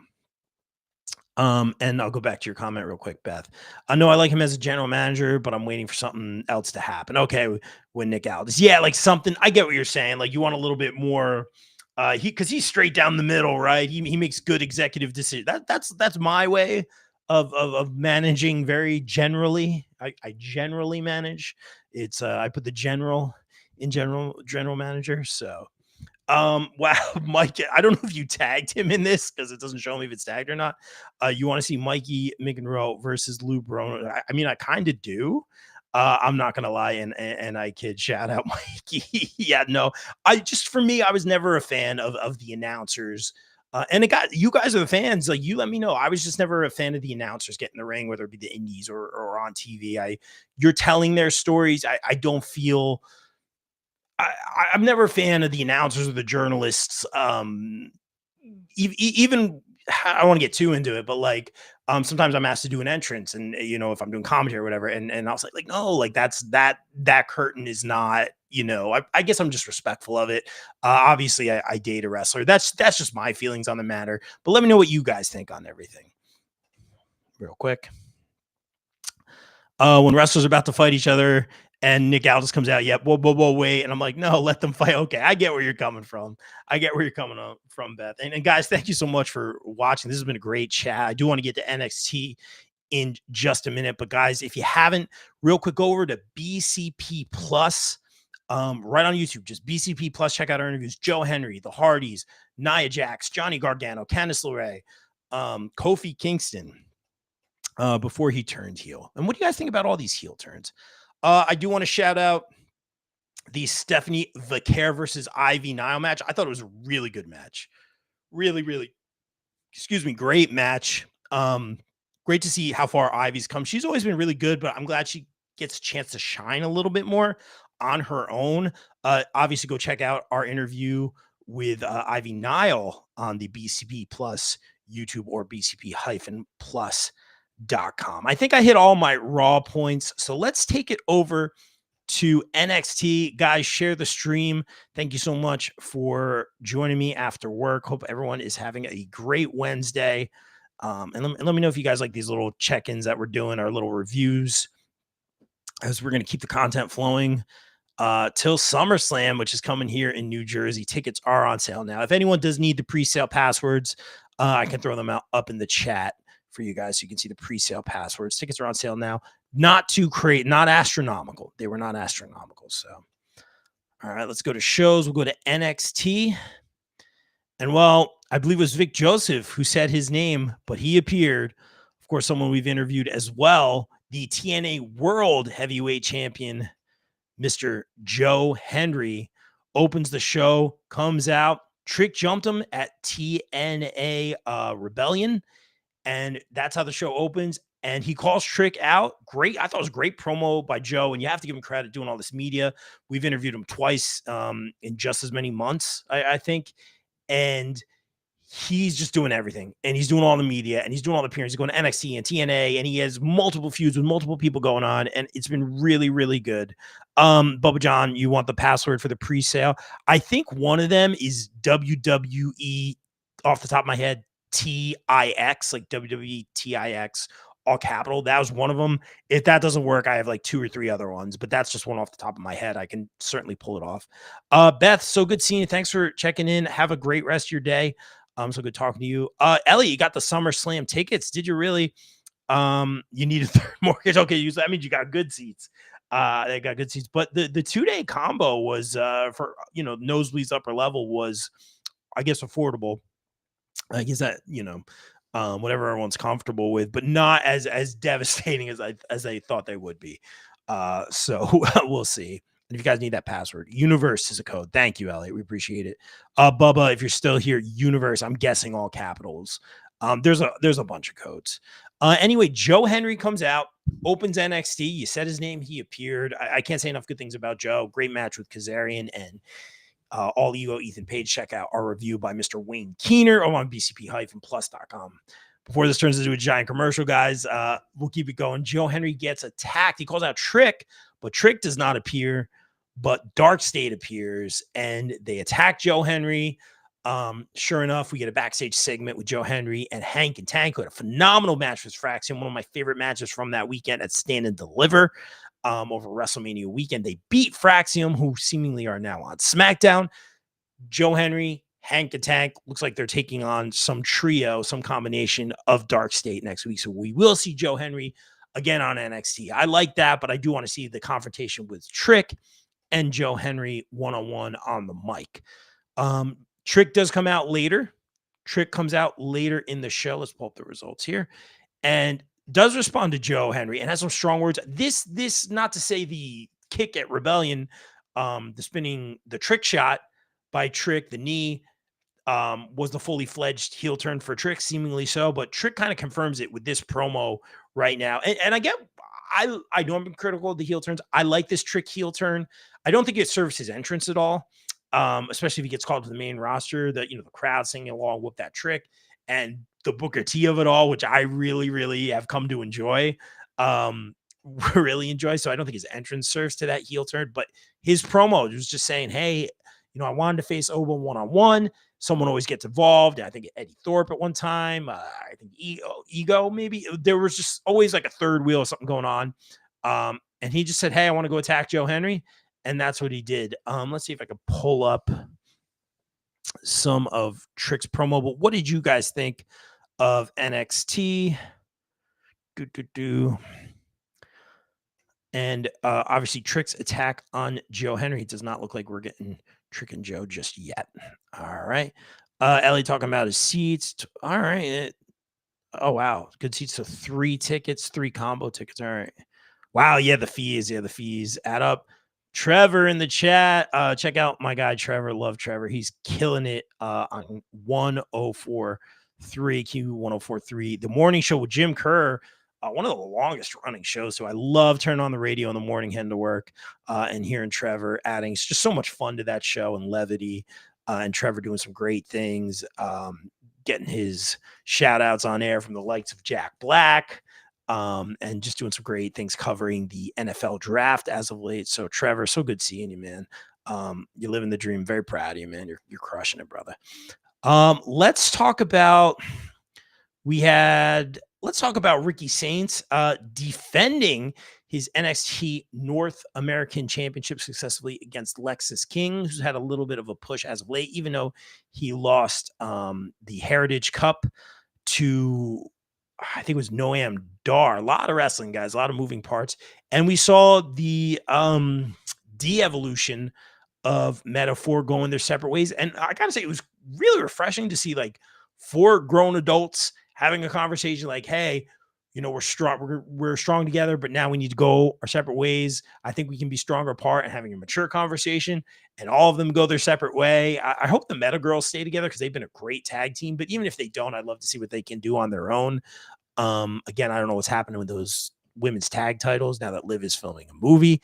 And I'll go back to your comment real quick, Beth. I know I like him as a general manager, but I'm waiting for something else to happen. Okay, when Nick Aldis, yeah, like something. I get what you're saying. Like you want a little bit more. Because he's straight down the middle, right? He makes good executive decisions. That's my way of managing. Very generally, I generally manage. It's I put the general in general manager. So. Wow, Mike, I don't know if you tagged him in this because it doesn't show me if it's tagged or not. You want to see Mikey McEnroe versus Lou Bruno? I mean, I kind of do. I'm not gonna lie, and I kid. Shout out Mikey. Yeah, no, for me, I was never a fan of the announcers. And you guys are the fans. Like you let me know. I was just never a fan of the announcers getting in the ring, whether it be the indies or on TV. You're telling their stories. I don't feel. I'm never a fan of the announcers or the journalists. Even I don't want to get too into it, but like sometimes I'm asked to do an entrance, and if I'm doing commentary or whatever, and I was like no, like that curtain is not. I guess I'm just respectful of it. Obviously, I date a wrestler. That's just my feelings on the matter. But let me know what you guys think on everything, real quick. When wrestlers are about to fight each other. And Nick Aldis comes out, yep, whoa, wait. And I'm like, no, let them fight. Okay, I get where you're coming from. I get where you're coming from, Beth. And guys, thank you so much for watching. This has been a great chat. I do want to get to NXT in just a minute. But guys, if you haven't, real quick, go over to BCP Plus right on YouTube. Just BCP Plus. Check out our interviews. Joe Henry, The Hardys, Nia Jax, Johnny Gargano, Candice LeRae, Kofi Kingston before he turned heel. And what do you guys think about all these heel turns? I do want to shout out the Stephanie Vaquer versus Ivy Nile match. I thought it was a really good match. Really, great match. Great to see how far Ivy's come. She's always been really good, but I'm glad she gets a chance to shine a little bit more on her own. Obviously, go check out our interview with Ivy Nile on the BCP Plus YouTube or BCP-Plus.com. I think I hit all my Raw points. So let's take it over to NXT. Guys, share the stream. Thank you so much for joining me after work. Hope everyone is having a great Wednesday. And let me know if you guys like these little check-ins that we're doing, our little reviews, as we're going to keep the content flowing till SummerSlam, which is coming here in New Jersey. Tickets are on sale now. If anyone does need the pre-sale passwords, I can throw them out up in the chat for you guys so you can see the pre-sale passwords. Tickets are on sale now. Not astronomical. They were not astronomical. So, all right, let's go to shows. We'll go to NXT. And well, I believe it was Vic Joseph who said his name, but he appeared. Of course, someone we've interviewed as well, the TNA World Heavyweight Champion, Mr. Joe Henry, opens the show, comes out. Trick jumped him at TNA Rebellion, and that's how the show opens. And he calls Trick out. Great. I thought it was a great promo by Joe, and you have to give him credit doing all this media. We've interviewed him twice in just as many months, I think. And he's just doing everything, and he's doing all the media, and he's doing all the appearances. He's going to NXT and TNA, and he has multiple feuds with multiple people going on, and it's been really, really good. Bubba John, you want the password for the pre-sale? I think one of them is WWE, off the top of my head, TIX, like WWE TIX, all capital. That was one of them. If that doesn't work, I have like 2 or 3 other ones, but that's just one off the top of my head. I can certainly pull it off. Beth, so good seeing you. Thanks for checking in. Have a great rest of your day. So good talking to you. Ellie, you got the SummerSlam tickets. Did you really? You need a third mortgage. Okay, that means you got good seats. They got good seats. But the 2-day combo was for nosebleeds upper level was, I guess, affordable. I guess that whatever everyone's comfortable with, but not as devastating as I thought they would be. So we'll see. And if you guys need that password, Universe is a code. Thank you, Elliot. We appreciate it. Bubba, if you're still here, Universe, I'm guessing all capitals. There's a bunch of codes. Anyway, Joe Henry comes out, opens NXT. You said his name. He appeared. I can't say enough good things about Joe. Great match with Kazarian and All Ego Ethan Page. Check out our review by Mr. Wayne Keener on bcp-plus.com. Before this turns into a giant commercial, guys, we'll keep it going. Joe Henry gets attacked. He calls out Trick, but Trick does not appear. But Dark State appears, and they attack Joe Henry. Sure enough, we get a backstage segment with Joe Henry and Hank and Tank, who had a phenomenal match with Fraxium, one of my favorite matches from that weekend at Stand and Deliver over WrestleMania weekend. They beat Fraxium, who seemingly are now on SmackDown. Joe Henry, Hank and Tank, looks like they're taking on some trio, some combination of Dark State next week. So we will see Joe Henry again on NXT. I like that, but I do want to see the confrontation with Trick and Joe Henry one-on-one on the mic. Trick does come out later. Trick comes out later in the show. Let's pull up the results here. And does respond to Joe Henry and has some strong words. This not to say the kick at Rebellion, the Trick shot by Trick, the knee, was the fully fledged heel turn for Trick, seemingly so. But Trick kind of confirms it with this promo right now. And I know I'm critical of the heel turns. I like this Trick heel turn. I don't think it serves his entrance at all, especially if he gets called to the main roster. The crowd singing along with that Trick and the Booker T of it all, which I really, really have come to enjoy. Really enjoy. So I don't think his entrance serves to that heel turn, but his promo was just saying, hey, I wanted to face Oba one-on-one. Someone always gets involved. I think Eddie Thorpe at one time. I think Ego maybe. There was just always like a third wheel or something going on. And he just said, hey, I want to go attack Joe Henry. And that's what he did. Let's see if I can pull up some of Trick's promo. But what did you guys think of NXT? And obviously Trick's attack on Joe Henry. It does not look like we're getting Trick and Joe just yet. All right. Ellie talking about his seats. All right. Oh, wow. Good seats. So 3 tickets, 3 combo tickets. All right. Wow. Yeah, the fees. Yeah, the fees add up. Trevor in the chat. Check out my guy, Trevor. Love Trevor. He's killing it on 104.3, Q1043. The morning show with Jim Kerr. One of the longest running shows. So I love turning on the radio in the morning, heading to work, and hearing Trevor adding. It's just so much fun to that show and levity, and Trevor doing some great things, getting his shout outs on air from the likes of Jack Black, and just doing some great things covering the NFL draft as of late. So Trevor, so good seeing you, man. You're living the dream. Very proud of you, man. You're crushing it, brother. Let's talk about Ricky Saints defending his NXT North American Championship successfully against Lexis King, who's had a little bit of a push as of late, even though he lost the Heritage Cup to, I think it was Noam Dar. A lot of wrestling, guys, a lot of moving parts. And we saw the de-evolution of Meta-4 going their separate ways. And I gotta say, it was really refreshing to see like 4 grown adults having a conversation like, hey, we're strong together, but now we need to go our separate ways. I think we can be stronger apart, and having a mature conversation, and all of them go their separate way. I hope the Meta girls stay together because they've been a great tag team, but even if they don't, I'd love to see what they can do on their own. Again, I don't know what's happening with those women's tag titles now that Liv is filming a movie,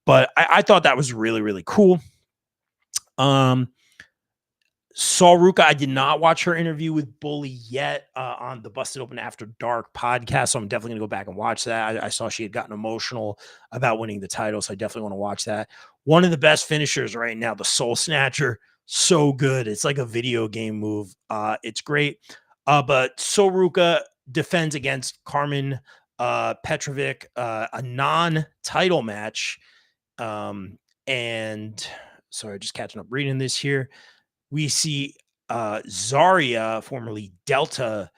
but I thought that was really, really cool. Sol Ruca, I did not watch her interview with Bully yet on the Busted Open After Dark podcast, so I'm definitely going to go back and watch that. I saw she had gotten emotional about winning the title, so I definitely want to watch that. One of the best finishers right now, the Soul Snatcher, so good. It's like a video game move. It's great. But Sol Ruca defends against Carmen Petrovic, a non-title match. And sorry, just catching up reading this here. We see Zarya, formerly Delta,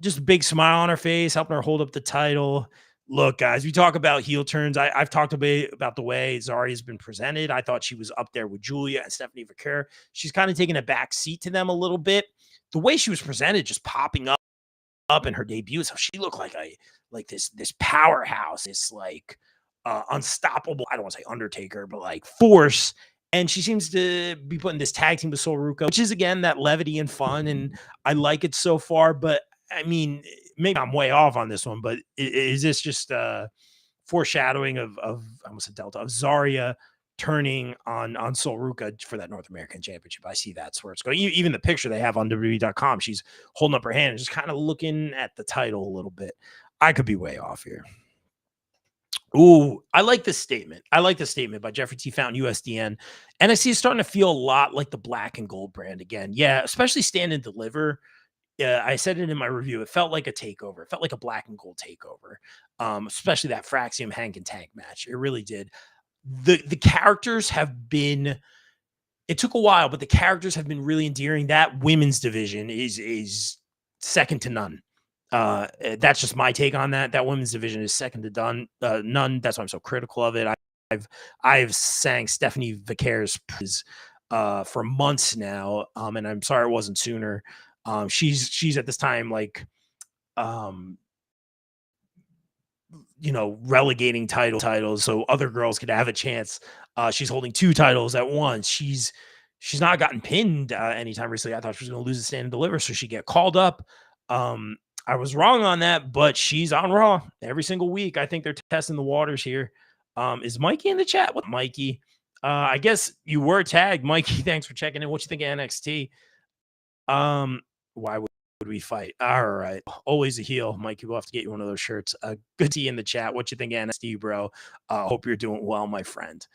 just a big smile on her face, helping her hold up the title. Look, guys, we talk about heel turns. I've talked a bit about the way Zarya's been presented. I thought she was up there with Julia and Stephanie Vaquer. She's kind of taken a back seat to them a little bit. The way she was presented, just popping up in her debut, so she looked like this powerhouse, this like unstoppable, I don't want to say Undertaker, but like force. And she seems to be putting this tag team with Sol Ruca, which is, again, that levity and fun. And I like it so far. But, I mean, maybe I'm way off on this one. But is this just a foreshadowing of I almost said Delta, of Zarya turning on Sol Ruca for that North American Championship? I see that's where it's going. Even the picture they have on WWE.com, she's holding up her hand and just kind of looking at the title a little bit. I could be way off here. Ooh, I like this statement. By Jeffrey T. Fountain, USDN. NXT is starting to feel a lot like the black and gold brand again. Yeah, especially Stand and Deliver. I said it in my review. It felt like a takeover. It felt like a black and gold takeover, especially that Fraxium Hank and Tank match. It really did. The characters have been, it took a while, but the characters have been really endearing. That women's division is second to none. That's just my take on that. That women's division is second to none. That's why I'm so critical of it. I've sang Stephanie Vaquer's for months now, and I'm sorry it wasn't sooner. She's at this time like, relegating titles so other girls could have a chance. She's holding 2 titles at once. She's not gotten pinned anytime recently. I thought she was going to lose a Stand and Deliver, so she get called up. I was wrong on that, but she's on Raw every single week. I think they're testing the waters here. Is Mikey in the chat? What, Mikey? I guess you were tagged, Mikey. Thanks for checking in. What you think of NXT? Why would we fight? All right, always a heel, Mikey. We'll have to get you one of those shirts. Good to see you in the chat. What you think of NXT, bro? Hope you're doing well, my friend.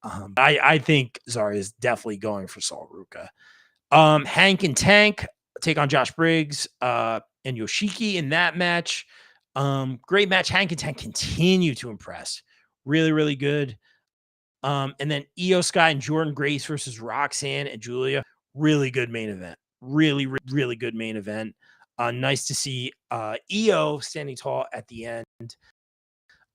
I think Zarya is definitely going for Sol Ruca. Hank and Tank take on Josh Briggs and Yoshiki in that match. Great match. Hank and Tank continue to impress. Really, really good. And then Io Sky and Jordan Grace versus Roxanne and Julia. Really good main event. Really, really good main event. Nice to see Io standing tall at the end.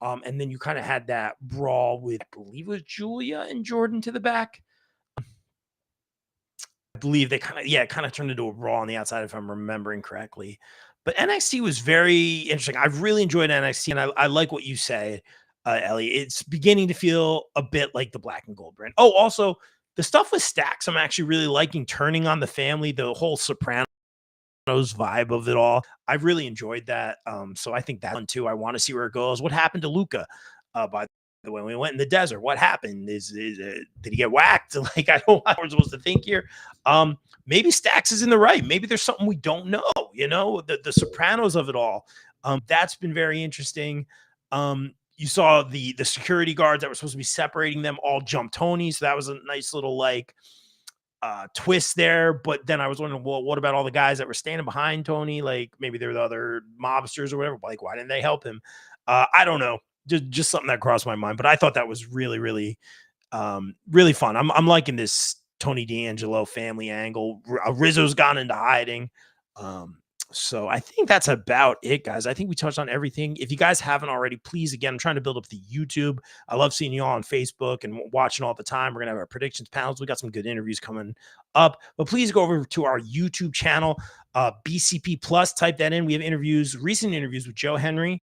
And then you kind of had that brawl with, I believe it was Julia and Jordan to the back. I believe they kind of turned into a brawl on the outside, if I'm remembering correctly. But NXT was very interesting. I've really enjoyed NXT, and I like what you say, Ellie. It's beginning to feel a bit like the black and gold brand. Oh, also, the stuff with Stacks, I'm actually really liking. Turning on the family, the whole Sopranos vibe of it all. I've really enjoyed that. So I think that one too. I want to see where it goes. What happened to Luca? By the way, when we went in the desert, what happened? Did he get whacked? Like, I don't know what we're supposed to think here. Maybe Stacks is in the right. Maybe there's something we don't know. The Sopranos of it all. That's been very interesting. You saw the security guards that were supposed to be separating them all jump Tony. So that was a nice little twist there. But then I was wondering, well, what about all the guys that were standing behind Tony? Like maybe they're the other mobsters or whatever. Like, why didn't they help him? I don't know. Just something that crossed my mind. But I thought that was really, really, really fun. I'm liking this Tony D'Angelo family angle. Rizzo's gone into hiding. So I think that's about it, guys. I think we touched on everything. If you guys haven't already, please, again, I'm trying to build up the YouTube. I love seeing you all on Facebook and watching all the time. We're going to have our predictions panels. We got some good interviews coming up, but please go over to our YouTube channel, BCP Plus, type that in. We have recent interviews with Joe Henry,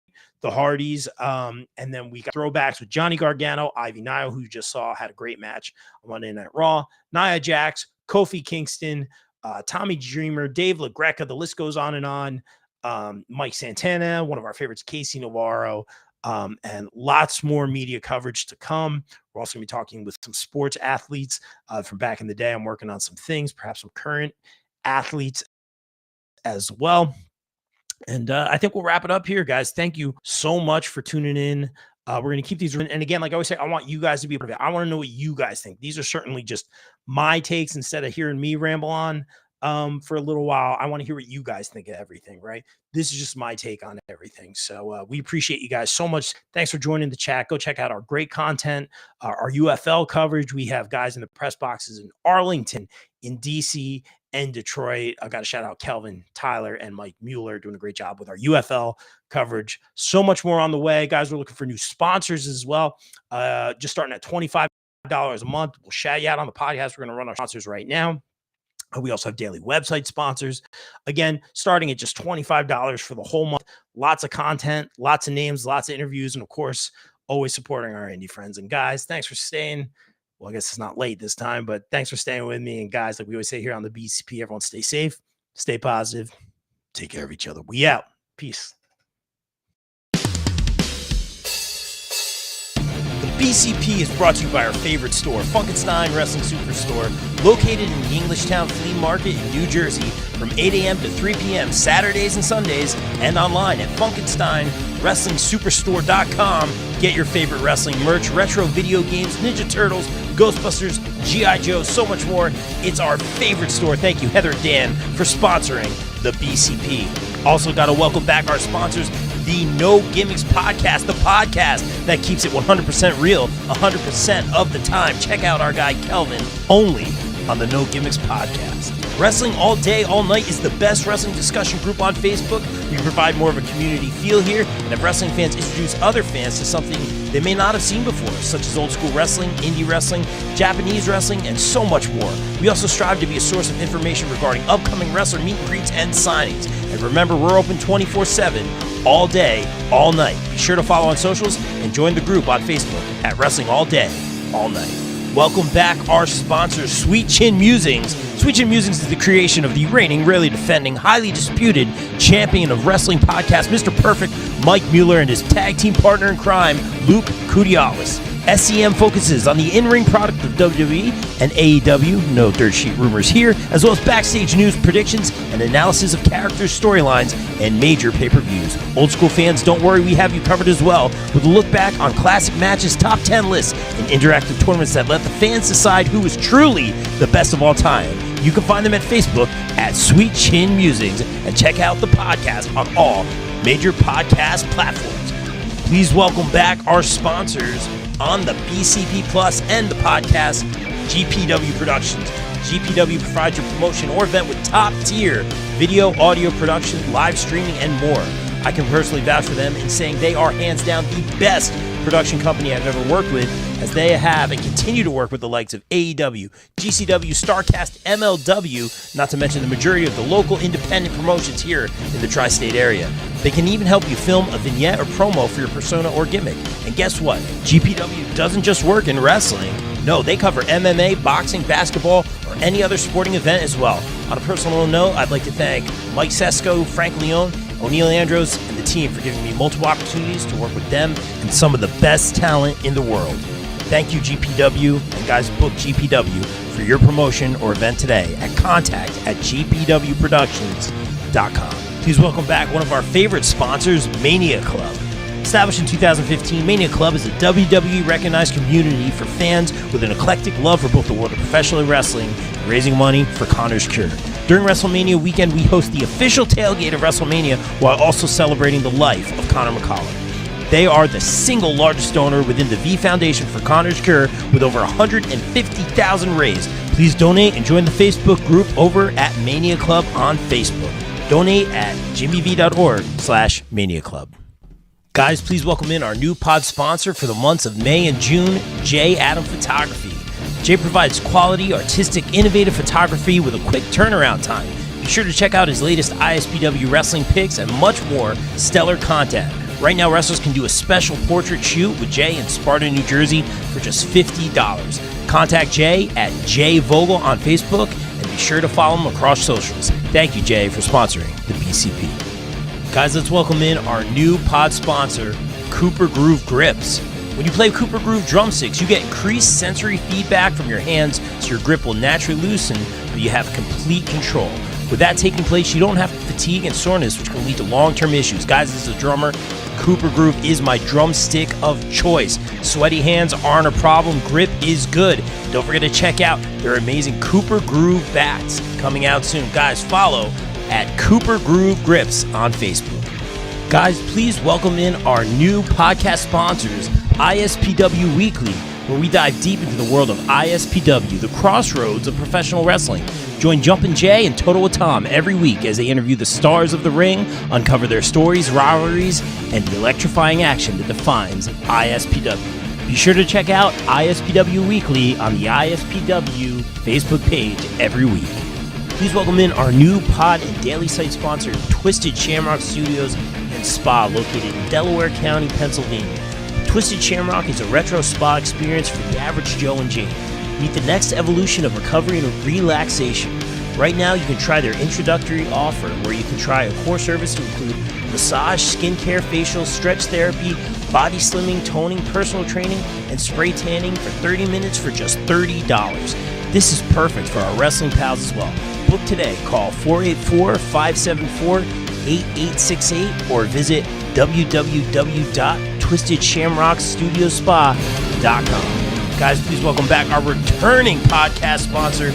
the Hardys, and then we got throwbacks with Johnny Gargano, Ivy Nile, who you just saw had a great match on Monday Night Raw, Nia Jax, Kofi Kingston, Tommy Dreamer, Dave LaGreca, the list goes on and on. Mike Santana, one of our favorites, Casey Navarro, and lots more media coverage to come. We're also going to be talking with some sports athletes from back in the day. I'm working on some things, perhaps some current athletes as well. And I think we'll wrap it up here, guys. Thank you so much for tuning in. We're going to keep these. And again, like I always say, I want you guys to be a part of it. I want to know what you guys think. These are certainly just my takes instead of hearing me ramble on for a little while. I want to hear what you guys think of everything, right? This is just my take on everything. So we appreciate you guys so much. Thanks for joining the chat. Go check out our great content, our UFL coverage. We have guys in the press boxes in Arlington, in DC, and Detroit. I got to shout out Kelvin, Tyler, and Mike Mueller doing a great job with our UFL coverage. So much more on the way. Guys, we're looking for new sponsors as well. Just starting at $25 a month. We'll shout you out on the podcast. We're going to run our sponsors right now. We also have daily website sponsors. Again, starting at just $25 for the whole month. Lots of content, lots of names, lots of interviews, and of course, always supporting our indie friends. And guys, thanks for staying. Well, I guess it's not late this time, but thanks for staying with me. And guys, like we always say here on the BCP, everyone stay safe, stay positive, take care of each other. We out. Peace. The BCP is brought to you by our favorite store, Funkenstein Wrestling Superstore, located in the Englishtown Flea Market in New Jersey from 8 a.m. to 3 p.m. Saturdays and Sundays, and online at FunkensteinWrestlingSuperstore.com. Get your favorite wrestling merch, retro video games, Ninja Turtles, Ghostbusters, G.I. Joe, so much more. It's our favorite store. Thank you, Heather and Dan, for sponsoring the BCP. Also got to welcome back our sponsors, the No Gimmicks Podcast, the podcast that keeps it 100% real 100% of the time. Check out our guy Kelvin, only on the No Gimmicks Podcast. Wrestling All Day, All Night is the best wrestling discussion group on Facebook. We provide more of a community feel here, and have wrestling fans introduce other fans to something they may not have seen before, such as old school wrestling, indie wrestling, Japanese wrestling, and so much more. We also strive to be a source of information regarding upcoming wrestler meet and greets and signings. And remember, we're open 24/7, all day, all night. Be sure to follow on socials and join the group on Facebook at Wrestling All Day, All Night. Welcome back our sponsor, Sweet Chin Musings. Sweet Chin Musings is the creation of the reigning, rarely defending, highly disputed champion of wrestling podcast, Mr. Perfect, Mike Mueller, and his tag team partner in crime, Luke Kudialis. SCM focuses on the in-ring product of WWE and AEW, no dirt sheet rumors here, as well as backstage news, predictions, and analysis of characters, storylines, and major pay-per-views. Old school fans, don't worry, we have you covered as well, with a look back on classic matches, top 10 lists, and interactive tournaments that let the fans decide who is truly the best of all time. You can find them at Facebook at Sweet Chin Musings, and check out the podcast on all major podcast platforms. Please welcome back our sponsors on the BCP Plus and the podcast, GPW Productions. GPW provides your promotion or event with top-tier video, audio production, live streaming, and more. I can personally vouch for them in saying they are hands down the best production company I've ever worked with, as they have and continue to work with the likes of AEW, GCW, StarCast, MLW, not to mention the majority of the local independent promotions here in the tri-state area. They can even help you film a vignette or promo for your persona or gimmick. And guess what? GPW doesn't just work in wrestling. No, they cover MMA, boxing, basketball, or any other sporting event as well. On a personal note, I'd like to thank Mike Sesko, Frank Leone, O'Neil Andros, and the team for giving me multiple opportunities to work with them and some of the best talent in the world. Thank you, GPW, and guys, book GPW for your promotion or event today at contact@gpwproductions.com. Please welcome back one of our favorite sponsors, Mania Club. Established in 2015, Mania Club is a WWE-recognized community for fans with an eclectic love for both the world of professional wrestling and raising money for Connor's Cure. During WrestleMania weekend, we host the official tailgate of WrestleMania while also celebrating the life of Conor McCallum. They are the single largest donor within the V Foundation for Connor's Cure with over $150,000 raised. Please donate and join the Facebook group over at Mania Club on Facebook. Donate at jimmyv.org/Mania Club. Guys, please welcome in our new pod sponsor for the months of May and June, J. Adam Photography. Jay provides quality, artistic, innovative photography with a quick turnaround time. Be sure to check out his latest ISPW wrestling pics and much more stellar content. Right now, wrestlers can do a special portrait shoot with Jay in Sparta, New Jersey for just $50. Contact Jay at Jay Vogel on Facebook and be sure to follow him across socials. Thank you, Jay, for sponsoring the BCP. Guys, let's welcome in our new pod sponsor, Cooper Groove Grips. When you play Cooper Groove drumsticks, you get increased sensory feedback from your hands, so your grip will naturally loosen, but you have complete control. With that taking place, you don't have fatigue and soreness, which can lead to long-term issues. Guys, as a drummer, Cooper Groove is my drumstick of choice. Sweaty hands aren't a problem. Grip is good. Don't forget to check out their amazing Cooper Groove bats coming out soon. Guys, follow at Cooper Groove Grips on Facebook. Guys, please welcome in our new podcast sponsors, ISPW Weekly, where we dive deep into the world of ISPW, the crossroads of professional wrestling. Join Jumpin' Jay and Total with Tom every week as they interview the stars of the ring, uncover their stories, rivalries, and the electrifying action that defines ISPW. Be sure to check out ISPW Weekly on the ISPW Facebook page every week. Please welcome in our new pod and daily site sponsor, Twisted Shamrock Studios and Spa, located in Delaware County, Pennsylvania. Twisted Shamrock is a retro spa experience for the average Joe and Jane. Meet the next evolution of recovery and relaxation. Right now, you can try their introductory offer, where you can try a core service to include massage, skincare, facial, stretch therapy, body slimming, toning, personal training, and spray tanning for 30 minutes for just $30. This is perfect for our wrestling pals as well. Book today. Call 484-574-8868 or visit www.twistedshamrockstudiospa.com. Guys, please welcome back our returning podcast sponsor,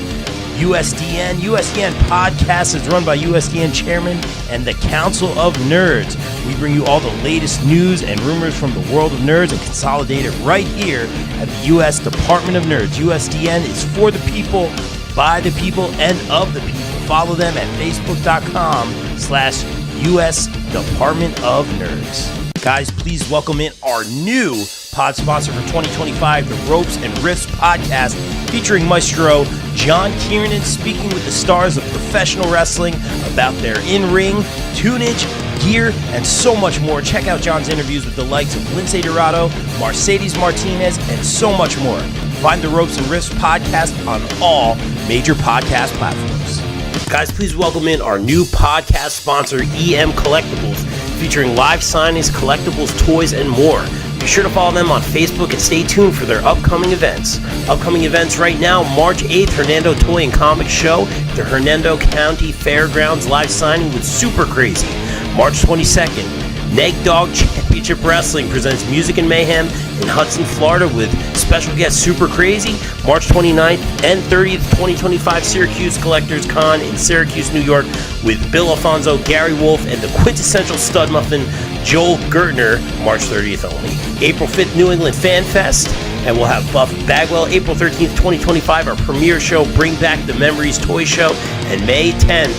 USDN. USDN Podcast is run by USDN Chairman and the Council of Nerds. We bring you all the latest news and rumors from the world of nerds and consolidate it right here at the U.S. Department of Nerds. USDN is for the people, by the people, and of the people. Follow them at facebook.com/US Department of Nerds. Guys, please welcome in our new pod sponsor for 2025, the Ropes and Riffs podcast, featuring Maestro John Kiernan speaking with the stars of professional wrestling about their in-ring, tunage, gear, and so much more. Check out John's interviews with the likes of Lince Dorado, Mercedes Martinez, and so much more. Find the Ropes and Riffs podcast on all major podcast platforms. Guys, please welcome in our new podcast sponsor, EM Collectibles, featuring live signings, collectibles, toys, and more. Be sure to follow them on Facebook and stay tuned for their upcoming events. Upcoming events right now, March 8th, Hernando Toy and Comic Show, the Hernando County Fairgrounds live signing with Super Crazy. March 22nd, Neg Dog Championship Wrestling presents Music and Mayhem in Hudson, Florida with special guest Super Crazy. March 29th and 30th, 2025 Syracuse Collectors Con in Syracuse, New York with Bill Alfonso, Gary Wolf, and the quintessential stud muffin Joel Gertner, March 30th only. April 5th, New England Fan Fest, and we'll have Buff Bagwell. April 13th, 2025, our premiere show, Bring Back the Memories Toy Show, and May 10th,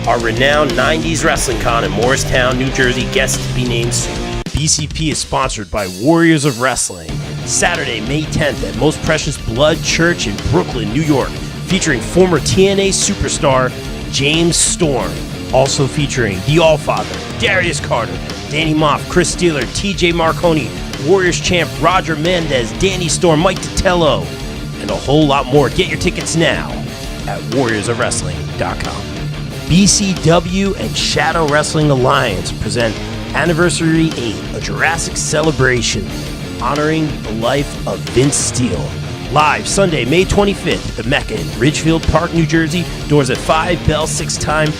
our renowned 90s Wrestling Con in Morristown, New Jersey, guests to be named soon. BCP is sponsored by Warriors of Wrestling. Saturday, May 10th at Most Precious Blood Church in Brooklyn, New York, featuring former TNA superstar James Storm. Also featuring The Allfather, Darius Carter, Danny Moff, Chris Steeler, TJ Marconi, Warriors champ Roger Mendez, Danny Storm, Mike Titello, and a whole lot more. Get your tickets now at warriorsofwrestling.com. BCW and Shadow Wrestling Alliance present Anniversary 8, a Jurassic celebration honoring the life of Vince Steele. Live Sunday, May 25th at the Mecca in Ridgefield Park, New Jersey. Doors at 5, bell 6 time.